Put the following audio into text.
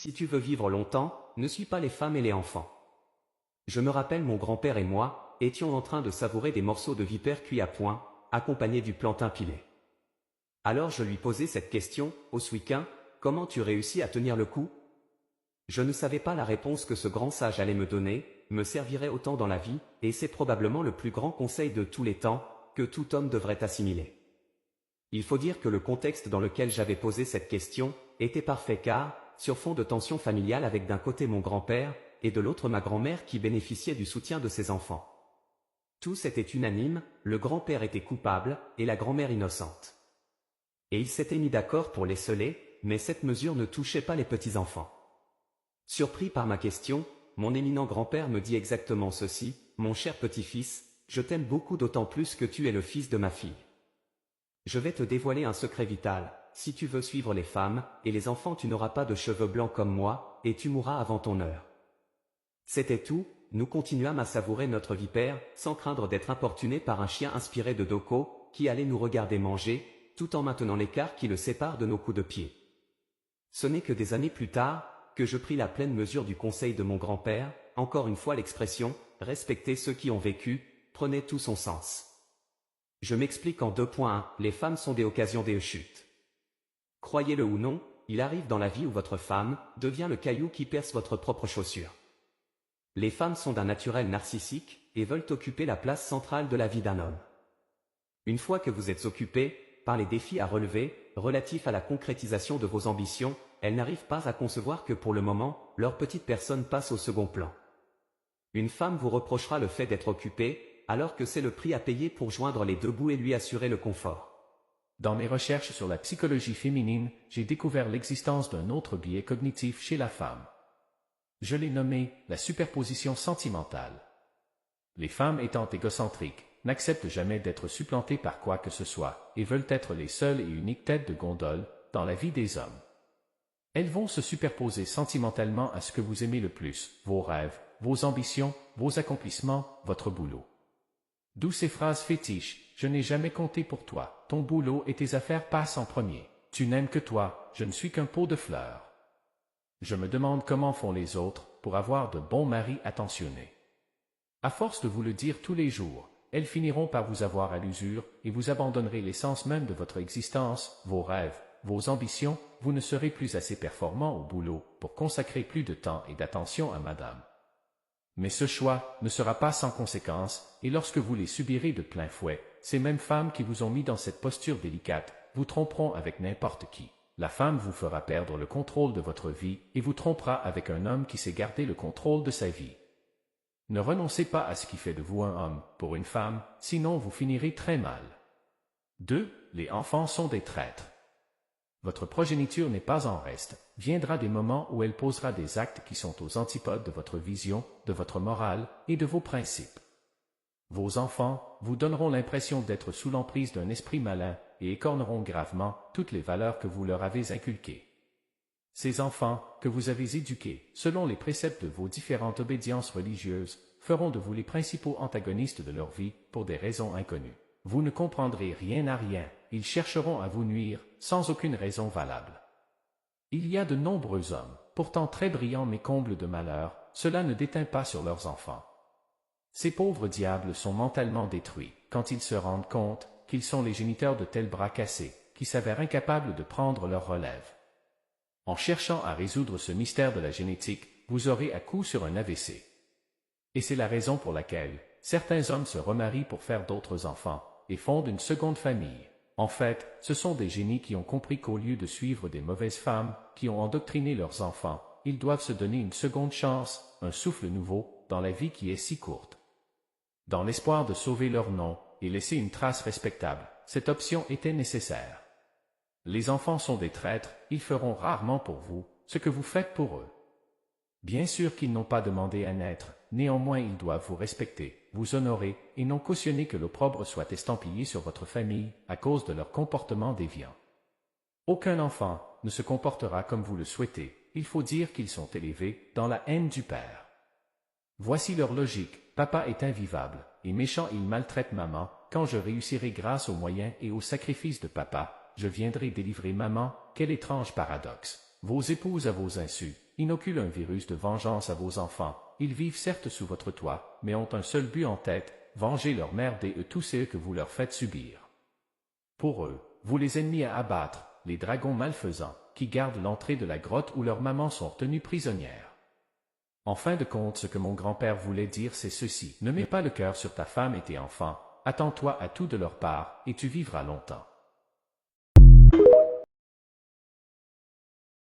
Si tu veux vivre longtemps, ne suis pas les femmes et les enfants. Je me rappelle mon grand-père et moi, étions en train de savourer des morceaux de vipère cuits à point, accompagnés du plantain pilé. Alors je lui posai cette question, Oswicquin, comment tu réussis à tenir le coup? Je ne savais pas la réponse que ce grand sage allait me donner, me servirait autant dans la vie, et c'est probablement le plus grand conseil de tous les temps, que tout homme devrait assimiler. Il faut dire que le contexte dans lequel j'avais posé cette question, était parfait car, sur fond de tension familiale avec d'un côté mon grand-père, et de l'autre ma grand-mère qui bénéficiait du soutien de ses enfants. Tous étaient unanimes, le grand-père était coupable, et la grand-mère innocente. Et ils s'étaient mis d'accord pour les sceller, mais cette mesure ne touchait pas les petits-enfants. Surpris par ma question, mon éminent grand-père me dit exactement ceci, « Mon cher petit-fils, je t'aime beaucoup d'autant plus que tu es le fils de ma fille. Je vais te dévoiler un secret vital, si tu veux suivre les femmes, et les enfants tu n'auras pas de cheveux blancs comme moi, et tu mourras avant ton heure. » C'était tout, nous continuâmes à savourer notre vipère, sans craindre d'être importunés par un chien inspiré de Doko, qui allait nous regarder manger, tout en maintenant l'écart qui le sépare de nos coups de pied. Ce n'est que des années plus tard, que je pris la pleine mesure du conseil de mon grand-père, encore une fois l'expression « respecter ceux qui ont vécu » prenait tout son sens. Je m'explique en 2.1, les femmes sont des occasions des chutes. Croyez-le ou non, il arrive dans la vie où votre femme devient le caillou qui perce votre propre chaussure. Les femmes sont d'un naturel narcissique et veulent occuper la place centrale de la vie d'un homme. Une fois que vous êtes occupé par les défis à relever, relatifs à la concrétisation de vos ambitions, elles n'arrivent pas à concevoir que pour le moment, leur petite personne passe au second plan. Une femme vous reprochera le fait d'être occupée, alors que c'est le prix à payer pour joindre les deux bouts et lui assurer le confort. Dans mes recherches sur la psychologie féminine, j'ai découvert l'existence d'un autre biais cognitif chez la femme. Je l'ai nommé la superposition sentimentale. Les femmes étant égocentriques, n'acceptent jamais d'être supplantées par quoi que ce soit, et veulent être les seules et uniques têtes de gondole dans la vie des hommes. Elles vont se superposer sentimentalement à ce que vous aimez le plus, vos rêves, vos ambitions, vos accomplissements, votre boulot. D'où ces phrases fétiches, je n'ai jamais compté pour toi, ton boulot et tes affaires passent en premier, tu n'aimes que toi, je ne suis qu'un pot de fleurs. Je me demande comment font les autres pour avoir de bons maris attentionnés. À force de vous le dire tous les jours, elles finiront par vous avoir à l'usure et vous abandonnerez l'essence même de votre existence, vos rêves, vos ambitions, vous ne serez plus assez performant au boulot pour consacrer plus de temps et d'attention à madame. Mais ce choix ne sera pas sans conséquence, et lorsque vous les subirez de plein fouet, ces mêmes femmes qui vous ont mis dans cette posture délicate, vous tromperont avec n'importe qui. La femme vous fera perdre le contrôle de votre vie et vous trompera avec un homme qui sait garder le contrôle de sa vie. Ne renoncez pas à ce qui fait de vous un homme pour une femme, sinon vous finirez très mal. 2. Les enfants sont des traîtres. Votre progéniture n'est pas en reste, viendra des moments où elle posera des actes qui sont aux antipodes de votre vision, de votre morale et de vos principes. Vos enfants vous donneront l'impression d'être sous l'emprise d'un esprit malin et écorneront gravement toutes les valeurs que vous leur avez inculquées. Ces enfants, que vous avez éduqués, selon les préceptes de vos différentes obédiences religieuses, feront de vous les principaux antagonistes de leur vie pour des raisons inconnues. Vous ne comprendrez rien à rien, ils chercheront à vous nuire, sans aucune raison valable. Il y a de nombreux hommes, pourtant très brillants mais combles de malheur, cela ne déteint pas sur leurs enfants. Ces pauvres diables sont mentalement détruits, quand ils se rendent compte qu'ils sont les géniteurs de tels bras cassés, qui s'avèrent incapables de prendre leur relève. En cherchant à résoudre ce mystère de la génétique, vous aurez à coup sur un AVC. Et c'est la raison pour laquelle certains hommes se remarient pour faire d'autres enfants, et fondent une seconde famille. En fait, ce sont des génies qui ont compris qu'au lieu de suivre des mauvaises femmes, qui ont endoctriné leurs enfants, ils doivent se donner une seconde chance, un souffle nouveau, dans la vie qui est si courte. Dans l'espoir de sauver leur nom, et laisser une trace respectable, cette option était nécessaire. Les enfants sont des traîtres, ils feront rarement pour vous ce que vous faites pour eux. Bien sûr qu'ils n'ont pas demandé à naître, néanmoins ils doivent vous respecter, vous honorer, et non cautionner que l'opprobre soit estampillé sur votre famille à cause de leur comportement déviant. Aucun enfant ne se comportera comme vous le souhaitez, il faut dire qu'ils sont élevés dans la haine du père. Voici leur logique, papa est invivable, et méchant il maltraite maman, quand je réussirai grâce aux moyens et aux sacrifices de papa, je viendrai délivrer maman, quel étrange paradoxe. Vos épouses à vos insus inoculent un virus de vengeance à vos enfants. Ils vivent certes sous votre toit, mais ont un seul but en tête, venger leur mère et tous ceux que vous leur faites subir. Pour eux, vous les ennemis à abattre, les dragons malfaisants, qui gardent l'entrée de la grotte où leurs mamans sont tenues prisonnières. En fin de compte, ce que mon grand-père voulait dire, c'est ceci. Ne mets pas le cœur sur ta femme et tes enfants, attends-toi à tout de leur part, et tu vivras longtemps.